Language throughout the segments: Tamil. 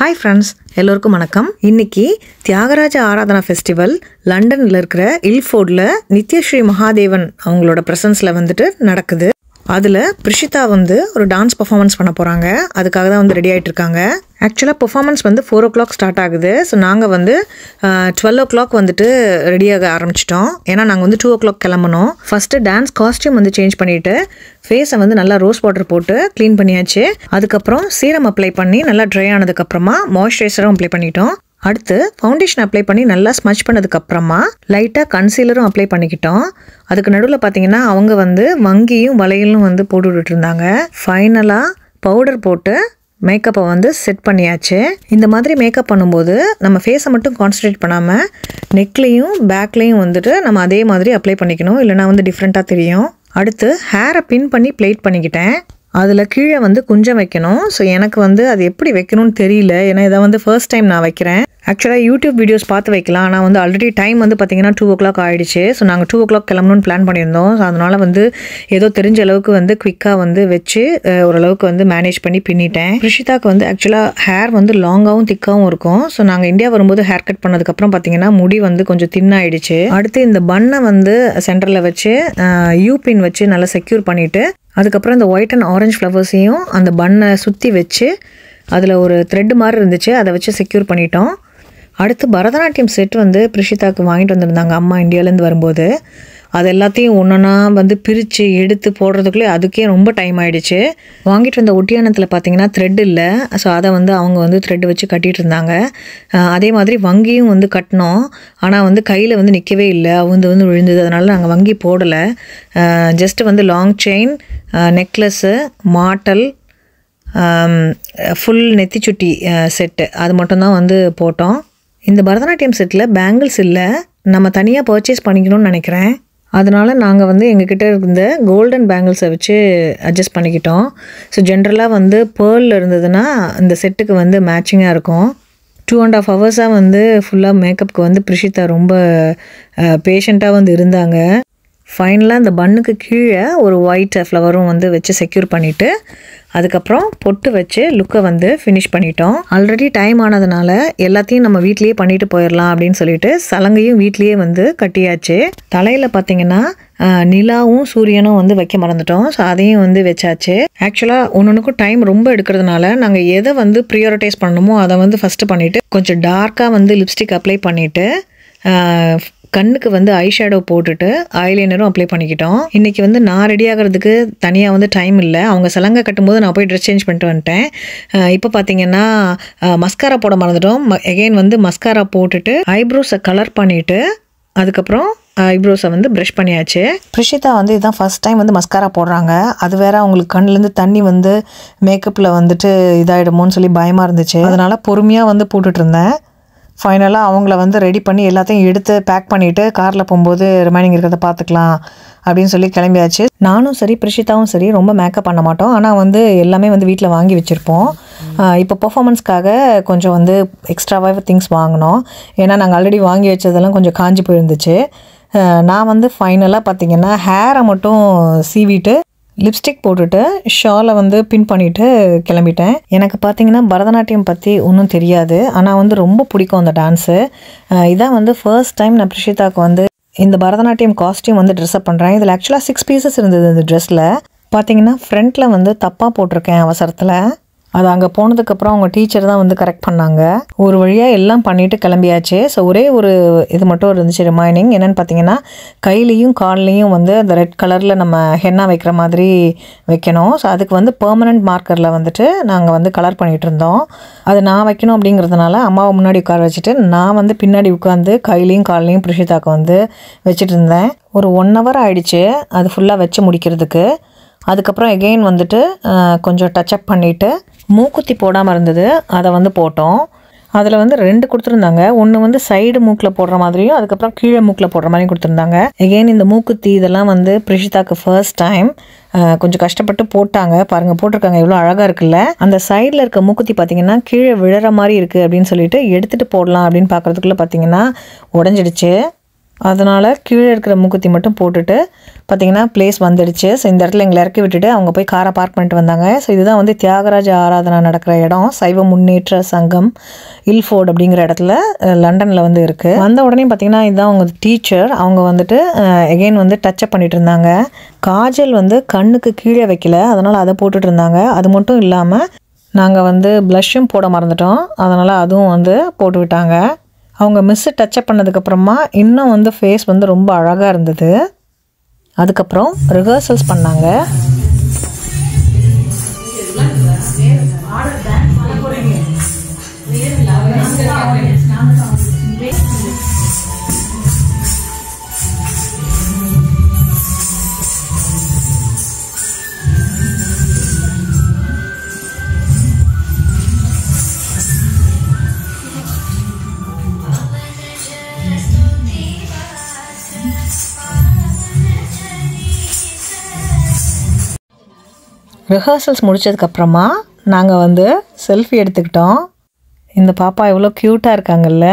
ஹாய் ஃப்ரெண்ட்ஸ், எல்லோருக்கும் வணக்கம். இன்னைக்கு தியாகராஜ ஆராதனா ஃபெஸ்டிவல் லண்டனில் இருக்கிற இல்ஃபோர்டில் நித்யஸ்ரீ மகாதேவன் அவங்களோட ப்ரெசன்ஸில் வந்துட்டு நடக்குது. அதில் பிரிஷிதா வந்து ஒரு டான்ஸ் பர்ஃபார்மன்ஸ் பண்ண போகிறாங்க. அதுக்காக தான் வந்து ரெடி ஆகிட்டு இருக்காங்க. ஆக்சுவலாக பர்ஃபார்மன்ஸ் வந்து 4 o'clock ஸ்டார்ட் ஆகுது. ஸோ நாங்கள் வந்து 12 o'clock வந்துட்டு ரெடியாக ஆரம்பிச்சிட்டோம். ஏன்னா நாங்கள் வந்து 2 o'clock கிளம்பணும். ஃபஸ்ட்டு டான்ஸ் காஸ்டியூம் வந்து சேஞ்ச் பண்ணிவிட்டு ஃபேஸை வந்து நல்லா ரோஸ் வாட்டர் போட்டு க்ளீன் பண்ணியாச்சு. அதுக்கப்புறம் சீரம் அப்ளை பண்ணி நல்லா ட்ரை ஆனதுக்கப்புறமா மாய்ஸ்சரைசரும் அப்ளை பண்ணிட்டோம். அடுத்து ஃபவுண்டேஷன் அப்ளை பண்ணி நல்லா ஸ்மச் பண்ணதுக்கப்புறமா லைட்டாக கன்சீலரும் அப்ளை பண்ணிக்கிட்டோம். அதுக்கு நடுவில் பார்த்தீங்கன்னா அவங்க வந்து வங்கியும் வளையலும் வந்து போட்டு விட்டுட்டு இருந்தாங்க. ஃபைனலாக பவுடர் போட்டு மேக்கப்பை வந்து செட் பண்ணியாச்சு. இந்த மாதிரி மேக்கப் பண்ணும்போது நம்ம ஃபேஸை மட்டும் கான்சன்ட்ரேட் பண்ணாமல் நெக்லேயும் பேக்லேயும் வந்துட்டு நம்ம அதே மாதிரி அப்ளை பண்ணிக்கணும், இல்லைனா வந்து டிஃப்ரெண்ட்டாக தெரியும். அடுத்து ஹேரை பின் பண்ணி பிளேட் பண்ணிக்கிட்டேன். அதில் கீழே வந்து குஞ்சம் வைக்கணும். ஸோ எனக்கு வந்து அது எப்படி வைக்கணும்னு தெரியல, ஏன்னா இதை வந்து ஃபர்ஸ்ட் டைம் நான் வைக்கிறேன். ஆக்சுவலாக யூடியூப் வீடியோஸ் பார்த்து வைக்கலாம், ஆனால் வந்து ஆல்ரெடி டைம் வந்து பார்த்திங்கன்னா 2 o'clock ஆகிடுச்சு. ஸோ நாங்கள் 2 o'clock கிளம்பணும்னு பிளான் பண்ணியிருந்தோம். ஸோ அதனால் வந்து ஏதோ தெரிஞ்ச அளவுக்கு வந்து குவிக்காக வந்து வச்சு ஓரளவுக்கு வந்து மேனேஜ் பண்ணி பின்னிட்டேன். பிரிஷிதாக்கு வந்து ஆக்சுவலாக ஹேர் வந்து லாங்காகவும் திக்காகவும் இருக்கும். ஸோ நாங்கள் இந்தியா வரும்போது ஹேர் கட் பண்ணதுக்கப்புறம் பார்த்திங்கன்னா முடி வந்து கொஞ்சம் தின்னாயிடுச்சு. அடுத்து இந்த பன்னை வந்து சென்டரில் வச்சு யூ பின் வச்சு நல்லா செக்யூர் பண்ணிவிட்டு அதுக்கப்புறம் இந்த ஒயிட் அண்ட் ஆரஞ்சு ஃப்ளவர்ஸையும் அந்த பன்னை சுற்றி வச்சு அதில் ஒரு த்ரெட் மாதிரி இருந்துச்சு, அதை வச்சு செக்யூர் பண்ணிட்டோம். அடுத்து பரதநாட்டியம் செட் வந்து பிரிஷிதாக்கு வாங்கிட்டு வந்திருந்தாங்க அம்மா இந்தியாவிலேருந்து வரும்போது. அது எல்லாத்தையும் ஒன்றா வந்து பிரித்து எடுத்து போடுறதுக்குள்ளே அதுக்கே ரொம்ப டைம் ஆகிடுச்சு. வாங்கிட்டு வந்த ஒட்டியானத்தில் பார்த்திங்கன்னா த்ரெட் இல்லை. ஸோ அதை வந்து அவங்க வந்து த்ரெட் வச்சு கட்டிகிட்டு இருந்தாங்க. அதே மாதிரி வங்கியும் வந்து கட்டினோம், ஆனால் வந்து கையில் வந்து நிற்கவே இல்லை, வந்து விழுந்தது. அதனால் நாங்கள் வங்கி போடலை. ஜஸ்ட்டு வந்து லாங் செயின், நெக்லஸ்ஸு, மாட்டல், ஃபுல் நெத்திச்சுட்டி செட்டு அது மட்டும்தான் வந்து போட்டோம். இந்த பரதநாட்டியம் செட்டில் பேங்கிள்ஸ் இல்லை, நம்ம தனியாக பர்ச்சேஸ் பண்ணிக்கணும்னு நினைக்கிறேன். அதனால் நாங்கள் வந்து எங்ககிட்ட இருந்த கோல்டன் பேங்கிள்ஸை வச்சு அட்ஜஸ்ட் பண்ணிக்கிட்டோம். ஸோ ஜென்ரலாக வந்து பேர்லில் இருந்ததுன்னா இந்த செட்டுக்கு வந்து மேட்சிங்காக இருக்கும். 2.5 hours வந்து ஃபுல்லாக மேக்கப்புக்கு வந்து பிரிஷிதா ரொம்ப பேஷண்ட்டாக வந்து இருந்தாங்க. ஃபைனலாக இந்த பன்னுக்கு கீழே ஒரு ஒயிட் ஃப்ளவரும் வந்து வச்சு செக்யூர் பண்ணிவிட்டு அதுக்கப்புறம் பொட்டு வச்சு லுக்கை வந்து ஃபினிஷ் பண்ணிட்டோம். ஆல்ரெடி டைம் ஆனதுனால எல்லாத்தையும் நம்ம வீட்லேயே பண்ணிட்டு போயிடலாம் அப்படின்னு சொல்லிட்டு சலங்கையும் வீட்லேயே வந்து கட்டியாச்சு. தலையில் பார்த்திங்கன்னா நிலாவும் சூரியனும் வந்து வைக்க மறந்துட்டோம். ஸோ அதையும் வந்து வச்சாச்சு. ஆக்சுவலாக ஒன்றுக்கும் டைம் ரொம்ப எடுக்கிறதுனால நாங்கள் எதை வந்து ப்ரியாரிட்டைஸ் பண்ணணுமோ அதை வந்து ஃபஸ்ட்டு பண்ணிவிட்டு கொஞ்சம் டார்க்காக வந்து லிப்ஸ்டிக் அப்ளை பண்ணிவிட்டு கண்ணுக்கு வந்து ஐ ஷேடோ போட்டுட்டு ஐலைனரும் அப்ளை பண்ணிக்கிட்டோம். இன்றைக்கி வந்து நான் ரெடி ஆகிறதுக்கு தனியாக வந்து டைம் இல்லை. அவங்க சலங்கை கட்டும்போது நான் போய் ட்ரெஸ் சேஞ்ச் பண்ணிட்டு வந்துட்டேன். இப்போ பார்த்தீங்கன்னா மஸ்காரா போட மறந்துட்டோம். எகெயின் வந்து மஸ்காரா போட்டுட்டு ஐப்ரோஸை கலர் பண்ணிவிட்டு அதுக்கப்புறம் ஐப்ரோஸை வந்து ப்ரஷ் பண்ணியாச்சு. பிரிஷிதா வந்து இதுதான் ஃபஸ்ட் டைம் வந்து மஸ்காரா போடுறாங்க. அது வேறு அவங்களுக்கு கண்ணிலேருந்து தண்ணி வந்து மேக்கப்பில் வந்துட்டு இதாகிடுமோன்னு சொல்லி பயமாக இருந்துச்சு. அதனால் பொறுமையாக வந்து போட்டுட்டு இருந்தேன். ஃபைனலாக அவங்கள வந்து ரெடி பண்ணி எல்லாத்தையும் எடுத்து பேக் பண்ணிவிட்டு காரில் போகும்போது ரிமைனிங் இருக்கிறத பார்த்துக்கலாம் அப்படின்னு சொல்லி கிளம்பியாச்சு. நானும் சரி பிரிஷிதாவும் சரி ரொம்ப மேக்கப் பண்ண மாட்டோம், ஆனால் வந்து எல்லாமே வந்து வீட்டில் வாங்கி வச்சுருப்போம். இப்போ பர்ஃபார்மன்ஸ்க்காக கொஞ்சம் வந்து எக்ஸ்ட்ராவாக திங்ஸ் வாங்கினோம். ஏன்னா நாங்கள் ஆல்ரெடி வாங்கி வச்சதெல்லாம் கொஞ்சம் காஞ்சி போயிருந்துச்சு. நான் வந்து ஃபைனலாக பார்த்திங்கன்னா ஹேரை மட்டும் சீவிட்டு லிப்ஸ்டிக் போட்டுட்டு ஷாலை வந்து பின் பண்ணிவிட்டு கிளம்பிட்டேன். எனக்கு பார்த்திங்கன்னா பரதநாட்டியம் பற்றி ஒன்றும் தெரியாது, ஆனால் வந்து ரொம்ப பிடிக்கும் அந்த டான்ஸு. இதான் வந்து ஃபர்ஸ்ட் டைம் நான் பிரிஷிதாவுக்கு வந்து இந்த பரதநாட்டியம் காஸ்டியூம் வந்து ட்ரெஸ்அப் பண்ணுறேன். இதில் ஆக்சுவலாக 6 pieces இருந்தது இந்த ட்ரெஸ்ஸில். பார்த்திங்கன்னா ஃப்ரண்ட்டில் வந்து தப்பாக போட்டிருக்கேன் அவசரத்தில். அது அங்கே போனதுக்கப்புறம் அவங்க டீச்சர் தான் வந்து கரெக்ட் பண்ணாங்க. ஒரு வழியாக எல்லாம் பண்ணிவிட்டு கிளம்பியாச்சு. ஸோ ஒரே ஒரு இது மட்டும் இருந்துச்சு ரிமைனிங். என்னென்னு பார்த்தீங்கன்னா கையிலையும் கால்லையும் வந்து அந்த ரெட் கலரில் நம்ம ஹென்னா வைக்கிற மாதிரி வைக்கணும். ஸோ அதுக்கு வந்து பெர்மனண்ட் மார்க்கரில் வந்துட்டு நாங்கள் வந்து கலர் பண்ணிகிட்டு இருந்தோம். அது நான் வைக்கணும் அப்படிங்கிறதுனால அம்மாவை முன்னாடி உட்கார வச்சுட்டு நான் வந்து பின்னாடி உட்காந்து கையிலையும் கால்லையும் பிரிஷிதாக்கு வந்து வச்சுட்டு இருந்தேன். ஒரு 1 hour ஆகிடுச்சு அது ஃபுல்லாக வச்சு முடிக்கிறதுக்கு. அதுக்கப்புறம் எகெயின் வந்துட்டு கொஞ்சம் டச்சப் பண்ணிவிட்டு மூக்குத்தி போடாமல் இருந்தது, அதை வந்து போட்டோம். அதில் வந்து 2 கொடுத்துருந்தாங்க. ஒன்று வந்து சைடு மூக்கில் போடுற மாதிரியும் அதுக்கப்புறம் கீழே மூக்கில் போடுற மாதிரியும் கொடுத்துருந்தாங்க. எகெயின் இந்த மூக்குத்தி இதெல்லாம் வந்து பிரிஷிதாக்கு ஃபர்ஸ்ட் டைம் கொஞ்சம் கஷ்டப்பட்டு போட்டாங்க. பாருங்கள் போட்டிருக்காங்க எவ்வளோ அழகாக இருக்குல்ல. அந்த சைடில் இருக்க மூக்குத்தி பார்த்திங்கன்னா கீழே விழற மாதிரி இருக்குது அப்படின்னு சொல்லிட்டு எடுத்துகிட்டு போடலாம் அப்படின்னு பார்க்குறதுக்குள்ளே பார்த்திங்கன்னா உடஞ்சிடுச்சு. அதனால் கீழே இருக்கிற மூக்குத்தி மட்டும் போட்டுட்டு பார்த்திங்கன்னா பிளேஸ் வந்துடுச்சு. ஸோ இந்த இடத்துல எங்களை இறக்கி விட்டுட்டு அவங்க போய் காரை பார்க் பண்ணிட்டு வந்தாங்க. ஸோ இதுதான் வந்து தியாகராஜ ஆராதனா நடக்கிற இடம், சைவ முன்னேற்ற சங்கம் இல்ஃபோர்ட் அப்படிங்கிற இடத்துல லண்டனில் வந்து இருக்குது. வந்த உடனே பார்த்திங்கன்னா இதுதான் அவங்க டீச்சர். அவங்க வந்துட்டு எகெயின் வந்து டச்சப் பண்ணிகிட்டு இருந்தாங்க. காஜல் வந்து கண்ணுக்கு கீழே வைக்கல, அதனால் அதை போட்டுட்டு இருந்தாங்க. அது மட்டும் இல்லாமல் நாங்கள் வந்து ப்ளஷ்ஷும் போட மறந்துட்டோம், அதனால் அதுவும் வந்து போட்டு விட்டாங்க. அவங்க மிஸ்ஸு டச்சப் பண்ணதுக்கப்புறமா இன்னும் வந்து ஃபேஸ் வந்து ரொம்ப அழகாக இருந்தது. அதுக்கப்புறம் ரிஹர்சல்ஸ் பண்ணாங்க. ரிஹர்சல்ஸ் முடித்ததுக்கப்புறமா நாங்கள் வந்து செல்ஃபி எடுத்துக்கிட்டோம். இந்த பாப்பா எவ்வளோ க்யூட்டாக இருக்காங்கல்ல.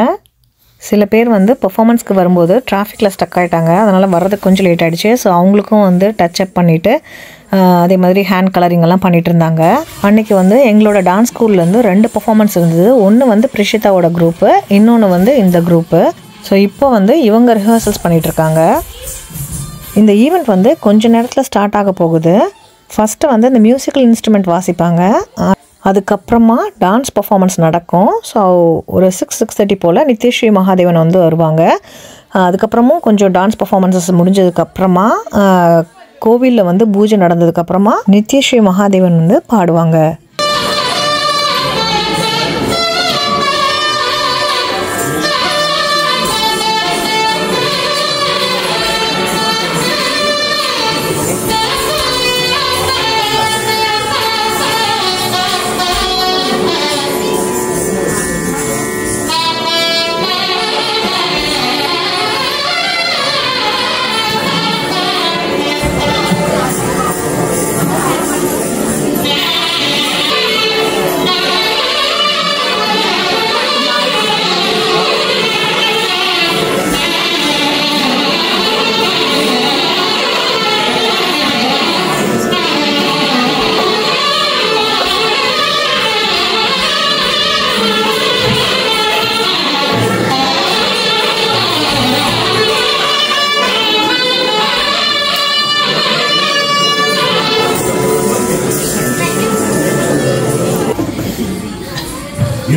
சில பேர் வந்து பெர்ஃபார்மன்ஸ்க்கு வரும்போது டிராஃபிக்கில் ஸ்டக் ஆகிட்டாங்க, அதனால் வர்றதுக்கு கொஞ்சம் லேட் ஆகிடுச்சு. ஸோ அவங்களுக்கும் வந்து டச்சப் பண்ணிவிட்டு அதே மாதிரி ஹேண்ட் கலரிங்கெல்லாம் பண்ணிகிட்டு இருந்தாங்க. அன்றைக்கி வந்து எங்களோட டான்ஸ் ஸ்கூல்லேருந்து 2 பெர்ஃபார்மன்ஸ் இருந்தது. ஒன்று வந்து பிரிஷிதாவோட குரூப்பு, இன்னொன்று வந்து இந்த குரூப்பு. ஸோ இப்போ வந்து இவங்க ரிஹர்சல்ஸ் பண்ணிகிட்ருக்காங்க. இந்த ஈவெண்ட் வந்து கொஞ்சம் நேரத்தில் ஸ்டார்ட் ஆக போகுது. ஃபஸ்ட்டு வந்து இந்த மியூசிக்கல் இன்ஸ்ட்ருமெண்ட் வாசிப்பாங்க, அதுக்கப்புறமா டான்ஸ் பர்ஃபார்மன்ஸ் நடக்கும். ஸோ ஒரு 6:30 போல் நித்யஸ்ரீ மகாதேவன் வந்து வருவாங்க. அதுக்கப்புறமும் கொஞ்சம் டான்ஸ் பர்ஃபார்மன்ஸஸ் முடிஞ்சதுக்கப்புறமா கோவிலில் வந்து பூஜை நடந்ததுக்கப்புறமா நித்யஸ்ரீ மகாதேவன் வந்து பாடுவாங்க.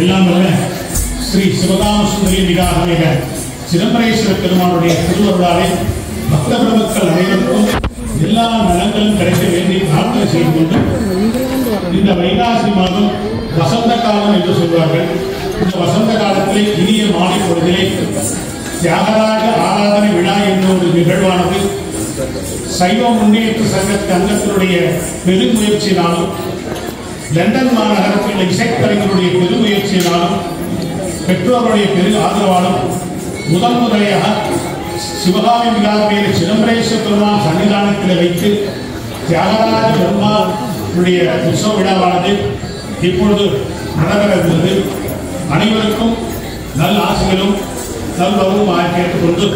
எல்லாம் வல்ல ஸ்ரீ சிவகாமசுந்தரி விகாரமிக சிதம்பரேஸ்வர பெருமானுடைய திருவருளாலே பக்த பிரபுக்கள் அனைவருக்கும் எல்லா நலங்களும் கிடைக்க வேண்டி பிரார்த்தனை செய்து கொண்டு இந்த வைகாசி மாதம் வசந்த காலம் என்று சொல்வார்கள். இந்த வசந்த காலத்திலே இனிய மாலை பொழுதிலே தியாகராஜ ஆராதனை விழா என்ற ஒரு நிகழ்வானது சைவ முன்னேற்ற சங்க அங்கத்தினுடைய பெருமுயற்சியினாலும் லண்டன் மாநகரத்தில் உள்ள இசைக்கலைஞருடைய பெருமுயற்சியினாலும் பெற்றோருடைய பெரு ஆதரவாலும் முதல் முறையாக சிவகாமி விகாரமேல சிதம்பரேஸ்வர பெருமாள் சன்னிதானத்தில் வைத்து தியாகராஜ பெருமாளுடைய உற்சவ விழாவானது இப்பொழுது நடைபெற இருந்தது. அனைவருக்கும் நல்ல ஆசைகளும் நல்வரும் கேட்டுக்கொண்டு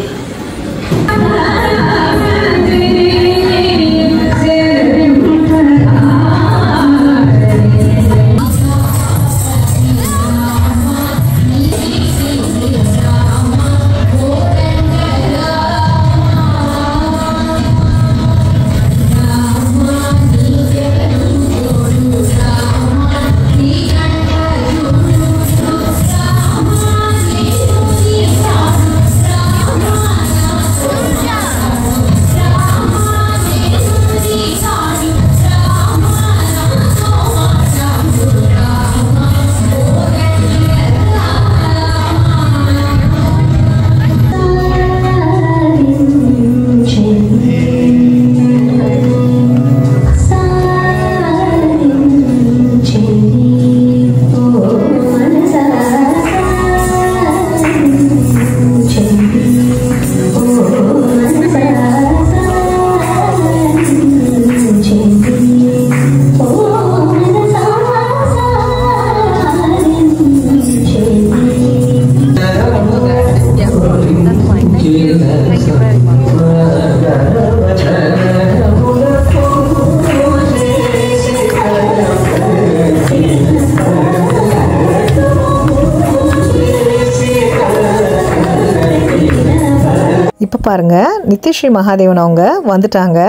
அங்கே பாருங்கள் நித்யஸ்ரீ மகாதேவன் அவங்க வந்துட்டாங்க.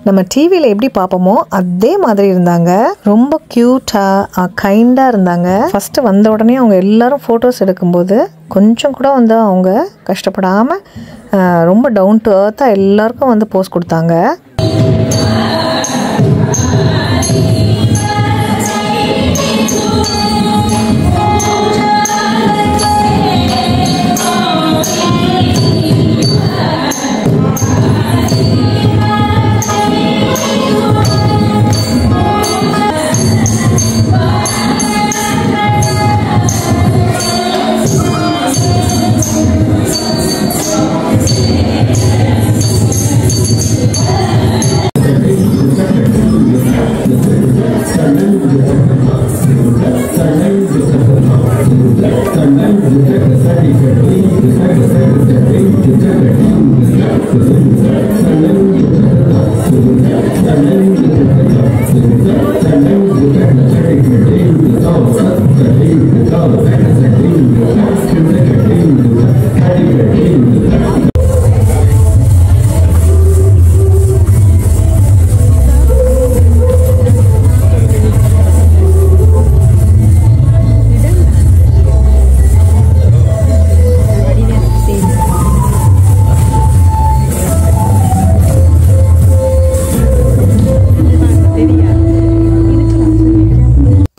நம்ம டிவியில் எப்படி பார்ப்போமோ அதே மாதிரி இருந்தாங்க. ரொம்ப க்யூட்டாக கைண்டாக இருந்தாங்க. ஃபஸ்ட்டு வந்த உடனே அவங்க எல்லாரும் ஃபோட்டோஸ் எடுக்கும்போது கொஞ்சம் கூட வந்து அவங்க கஷ்டப்படாமல் ரொம்ப டவுன் டு எர்த்தாக எல்லாருக்கும் வந்து போஸ் கொடுத்தாங்க.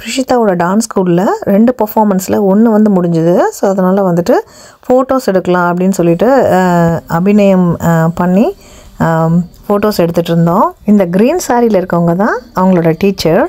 பிரிஷிதாவோட டான்ஸ் ஸ்கூலில் 2 பர்ஃபார்மன்ஸில் ஒன்று வந்து முடிஞ்சுது. ஸோ அதனால் வந்துட்டு ஃபோட்டோஸ் எடுக்கலாம் அப்படின்னு சொல்லிட்டு அபிநயம் பண்ணி ஃபோட்டோஸ் எடுத்துகிட்டு இருந்தோம். இந்த க்ரீன் சாரியில் இருக்கவங்க தான் அவங்களோட teacher.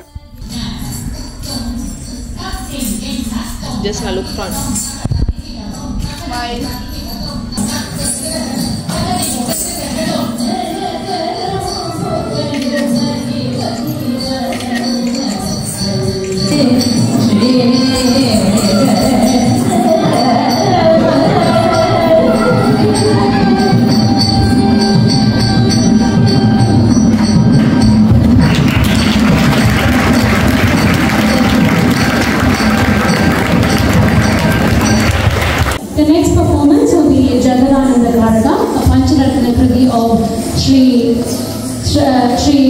The next performance will be Jagadananda Karaka, a Pancharatna Kriti of Sri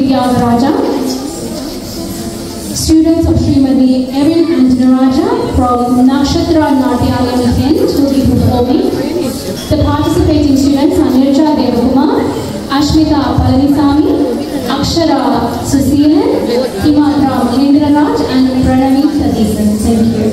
Tyagaraja. Students of Srimati Erin and Naraja from Nakshatra Natyayam Kent will be performing. The participating students are Nirja Devakumar, Ashmita Palanisamy, Akshara Suseelan, Himatra Mahendraraj and Pranavi Satisan. Thank you.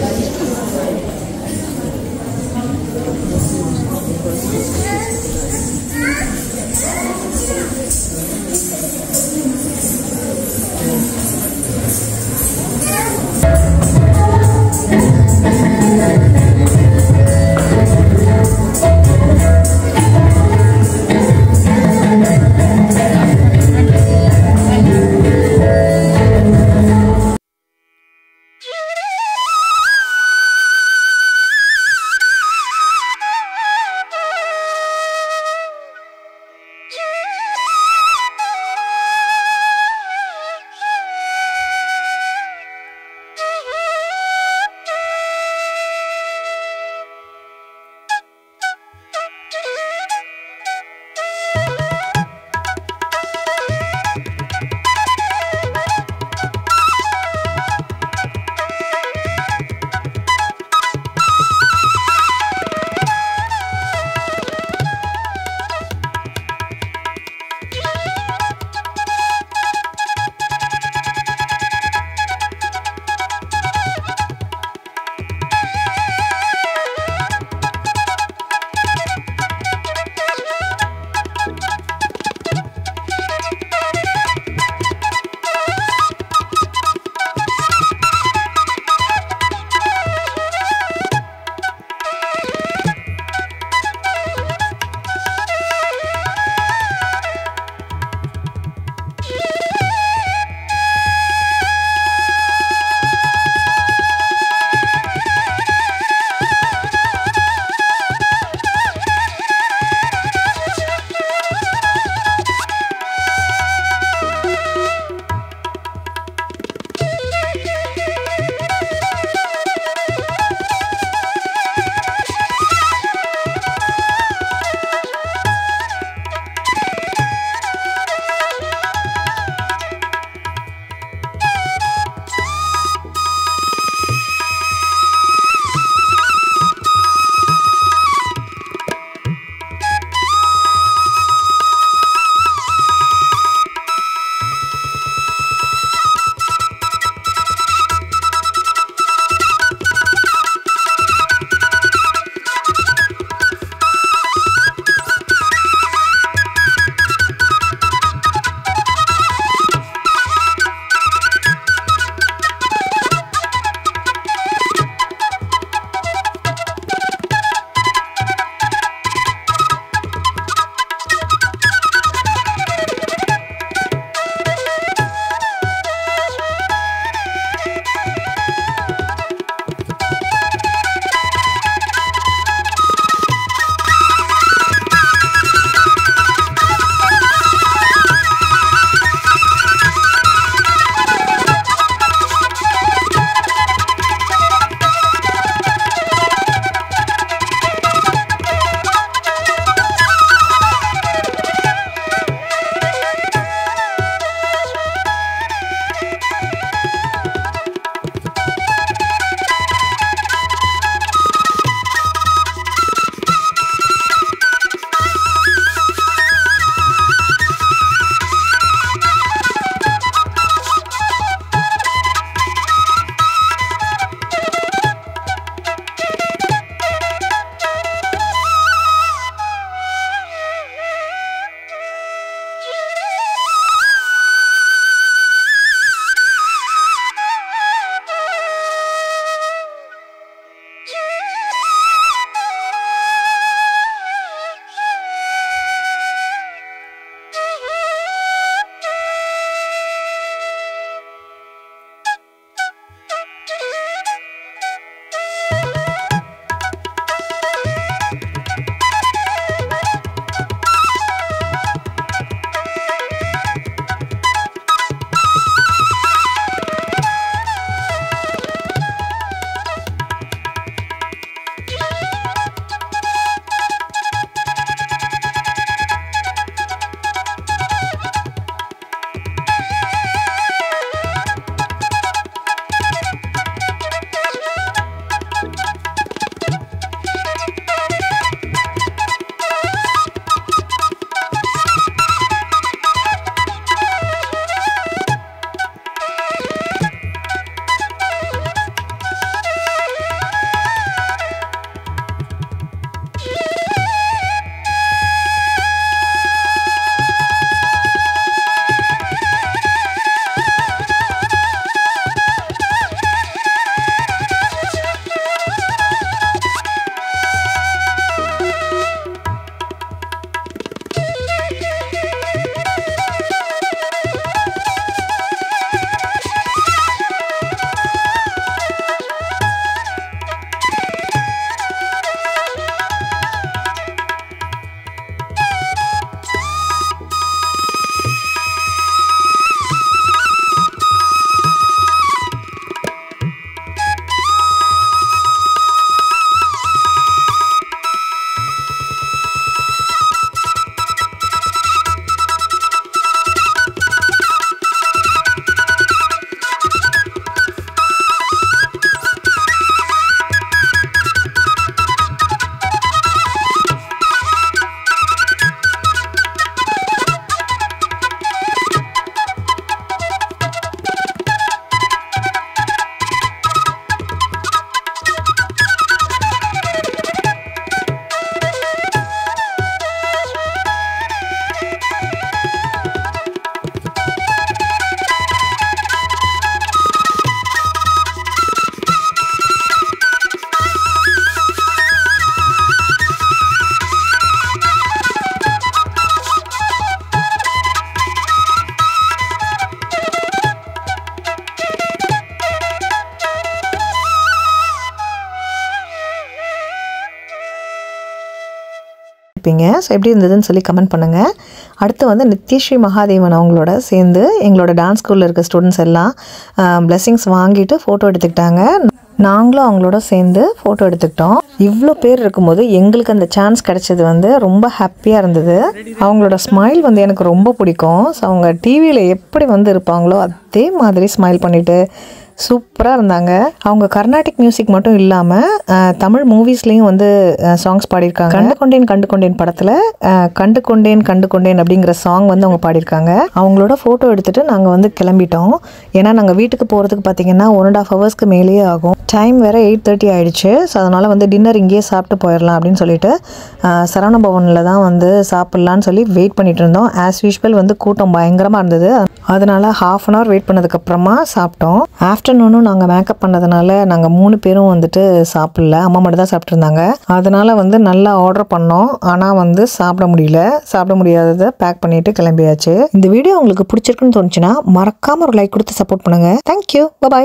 இருப்பீங்க. ஸோ எப்படி இருந்ததுன்னு சொல்லி கமெண்ட் பண்ணுங்கள். அடுத்து வந்து நித்யஸ்ரீ மகாதேவன் அவங்களோட சேர்ந்து எங்களோட டான்ஸ் ஸ்கூலில் இருக்க ஸ்டூடெண்ட்ஸ் எல்லாம் பிளெஸிங்ஸ் வாங்கிட்டு ஃபோட்டோ எடுத்துக்கிட்டாங்க. நாங்களும் அவங்களோட சேர்ந்து ஃபோட்டோ எடுத்துக்கிட்டோம். இவ்வளோ பேர் இருக்கும்போது எங்களுக்கு அந்த சான்ஸ் கிடைச்சது வந்து ரொம்ப ஹாப்பியாக இருந்தது. அவங்களோட ஸ்மைல் வந்து எனக்கு ரொம்ப பிடிக்கும். ஸோ அவங்க டிவியில் எப்படி வந்து இருப்பாங்களோ அதே மாதிரி ஸ்மைல் பண்ணிவிட்டு சூப்பராக இருந்தாங்க. அவங்க கர்நாடிக் மியூசிக் மட்டும் இல்லாமல் தமிழ் மூவிஸ்லேயும் வந்து சாங்ஸ் பாடியிருக்காங்க. கண்டு கொண்டேன் படத்தில் கண்டு கொண்டேன் அப்படிங்கிற சாங் வந்து அவங்க பாடியிருக்காங்க. அவங்களோட ஃபோட்டோ எடுத்துகிட்டு நாங்கள் வந்து கிளம்பிட்டோம். ஏன்னா நாங்கள் வீட்டுக்கு போகிறதுக்கு பார்த்திங்கன்னா 1.5 ஹவர்ஸ்க்கு மேலேயே ஆகும். டைம் வேறு 8:30 ஆகிடுச்சு. ஸோ அதனால் வந்து டின்னர் இங்கேயே சாப்பிட்டு போயிடலாம் அப்படின்னு சொல்லிட்டு சரவண பவனில் தான் வந்து சாப்பிட்லான்னு சொல்லி வெயிட் பண்ணிகிட்டு இருந்தோம். ஆஸ் யூஷுவல் வந்து கூட்டம் பயங்கரமாக இருந்தது. அதனால் 1/2 hour வெயிட் பண்ணதுக்கப்புறமா சாப்பிட்டோம். ஆஃப்டர்நூனும் நாங்கள் மேக்கப் பண்ணதுனால நாங்கள் 3 பேரும் வந்துட்டு சாப்பிடல. அம்மா மட்டும் தான் சாப்பிட்ருந்தாங்க. அதனால் வந்து நல்லா ஆர்டர் பண்ணோம். ஆனால் வந்து சாப்பிட முடியாததை பேக் பண்ணிவிட்டு கிளம்பியாச்சு. இந்த வீடியோ உங்களுக்கு பிடிச்சிருக்குன்னு தோணுச்சுன்னா மறக்காமல் ஒரு லைக் கொடுத்து சப்போர்ட் பண்ணுங்கள். தேங்க்யூ. பாய்.